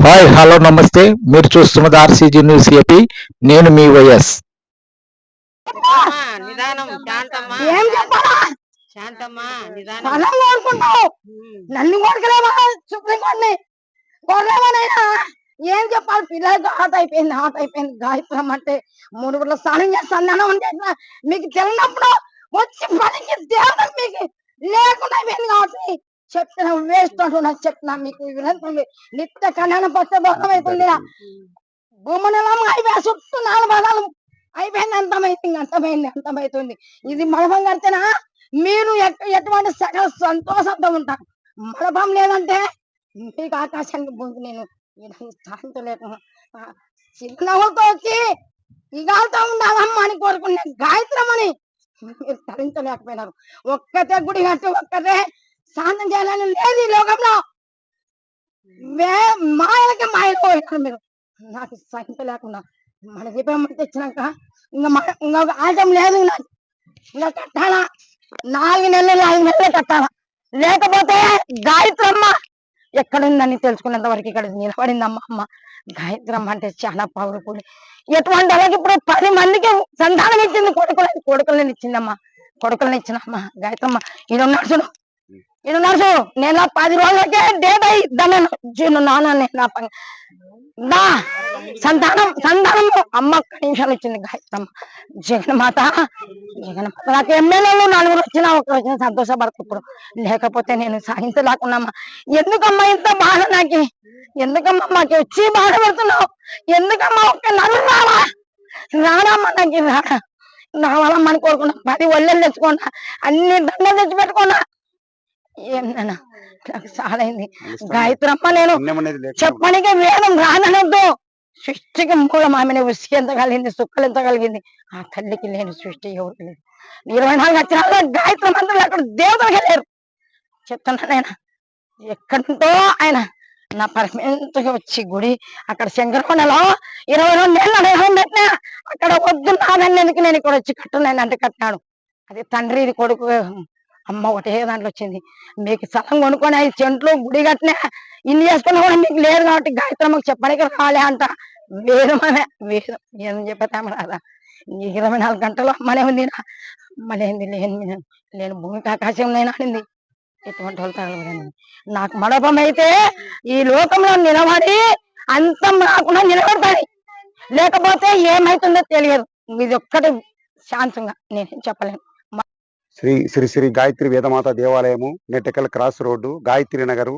Hi hello నమస్తే. మీరు చూస్తున్నది ఆర్సీజీ న్యూస్ ఏపీ. నేను మీ వైఎస్. అమ్మా నిదానం శాంతమ్మా ఏం చెప్పాలా? శాంతమ్మా నిదానం స్థలం కోరుకుంటావు, నన్ను కొడుకులేమా? సుప్రీంకోర్టుని కొడలేమనైనా ఏం చెప్పాలి? పిల్లలకి ఆట అయిపోయింది. గాయత్రం అంటే 3 గంటల స్నానం చేస్తాను చేసిన మీకు తెలియనప్పుడు వచ్చి పనికి దేవత మీకు లేకుండా అయిపోయింది కాబట్టి చెప్తున్నా. వేస్ట్ అంటున్నా, చెప్తున్నా మీకు వినంతుంది. నిత్య కళ్యాణ పచ్చబోధం అవుతుంది. భూమనలం అయిపోయి చుట్టూ 4 పదాలు అయిపోయింది. అంతమైతుంది. ఇది మడపం కడితేనా మీరు ఎటువంటి సకల సంతోషంతో ఉంటారు. మడపం లేదంటే మీకు ఆకాశానికి భూమికి నేను సాధించలేకుండా చిరునవ్వులతో వచ్చి ఇగాలతో ఉండాలమ్మా అని కోరుకునే గాయత్రమని మీరు తరించలేకపోయినారు. ఒక్కతే గుడి కట్టి ఒక్కతే స్నానం చేయాలని లేదు ఈ లోకంలో. మాయలకి మాయలు పోయినారు మీరు. నాకు సహించలేకుండా మన దీపం తెచ్చినాక ఇంకా ఆటం లేదు. ఇంకా కట్టాలా 4 నెలలు కట్టాలా. లేకపోతే గాయత్రమ్మ ఎక్కడుందని తెలుసుకున్నంత వరకు ఇక్కడ నిలబడిందమ్మ. అమ్మ గాయత్రమ్మ అంటే చాలా పవర్ఫుల్. ఎటువంటి అలాగే ఇప్పుడు 10 మందికి సంతానం ఇచ్చింది. కొడుకులని ఇచ్చిందమ్మా. కొడుకులని ఇచ్చినమ్మా గాయత్రమ్మ. ఇది ఉన్నాడు చూడు, నేను 10 రోజులకే డేట్ ఇద్దాను. జీను నాన్న నా సంతానం అమ్మ ఒక్క నిమిషాలు ఇచ్చింది గాయత్రమ్మ. జగన్మాత నాకు ఎమ్మెల్యేలు 4 వచ్చినా 1 వచ్చినా సంతోషపడతా. ఇప్పుడు లేకపోతే నేను సాధించలేకున్నామా. ఎందుకమ్మా ఇంత బాధ నాకు? ఎందుకమ్మా మాకు వచ్చి బాధపడుతున్నావు? ఎందుకమ్మా ఒక్క నన్ను రాడమ్మా. నాకు రావాలమ్మా అని కోరుకున్నా. 10 ఒళ్ళెలు తెచ్చుకున్నా, అన్ని దండలు తెచ్చి పెట్టుకున్నా. ఏంటన్నా నాకు చాలైంది. గాయత్రమ్మ నేను చెప్పడానికి వేదం రాననొద్దు. సృష్టికి మూలం ఆమెను ఉసికి ఎంత కలిగింది, సుక్కలు ఎంత కలిగింది. ఆ తల్లికి లేని సృష్టి ఎవరు లేదు. 24 అక్షరాల్లో గాయత్రి మంత్రులు అక్కడ దేవతలకి లేరు. చెప్తున్నా నేను ఎక్కడితో ఆయన నా పరమేంతగా వచ్చి గుడి అక్కడ శంకరకొండలో 22 ఏళ్ళు అడగం పెట్టినా అక్కడ వద్దు నాదన్నేందుకు నేను ఇక్కడ వచ్చి కట్టున్నాను అంటే కట్టినాడు. అది తండ్రి, ఇది కొడుకు. అమ్మ ఒకటే దాంట్లో వచ్చింది. మీకు స్థలం కొనుక్కొని 5 సెంట్లు గుడి కట్టినా ఇల్లు చేసుకున్నా కూడా మీకు లేదు కాబట్టి గాయత్రమ్మకు చెప్పడానికి రాలే అంట. వేదమే వేదం ఏం చెప్పేతాము రాదా. 24 గంటలు అమ్మనే ఉంది. అమ్మలేంది లేని భూమికి ఆకాశం నేను అనింది. ఎటువంటి వాళ్ళు తగలబడింది. నాకు మడపం అయితే ఈ లోకంలో నిలబడి అంతం రాకుండా నిలబడతాయి. లేకపోతే ఏమైతుందో తెలియదు. ఇది ఒక్కటి శాంతంగా నేనేం చెప్పలేను. శ్రీ శ్రీ గాయత్రి వేదమాత దేవాలయము, నెట్టెకల్ క్రాస్ రోడ్డు, గాయత్రి నగరు.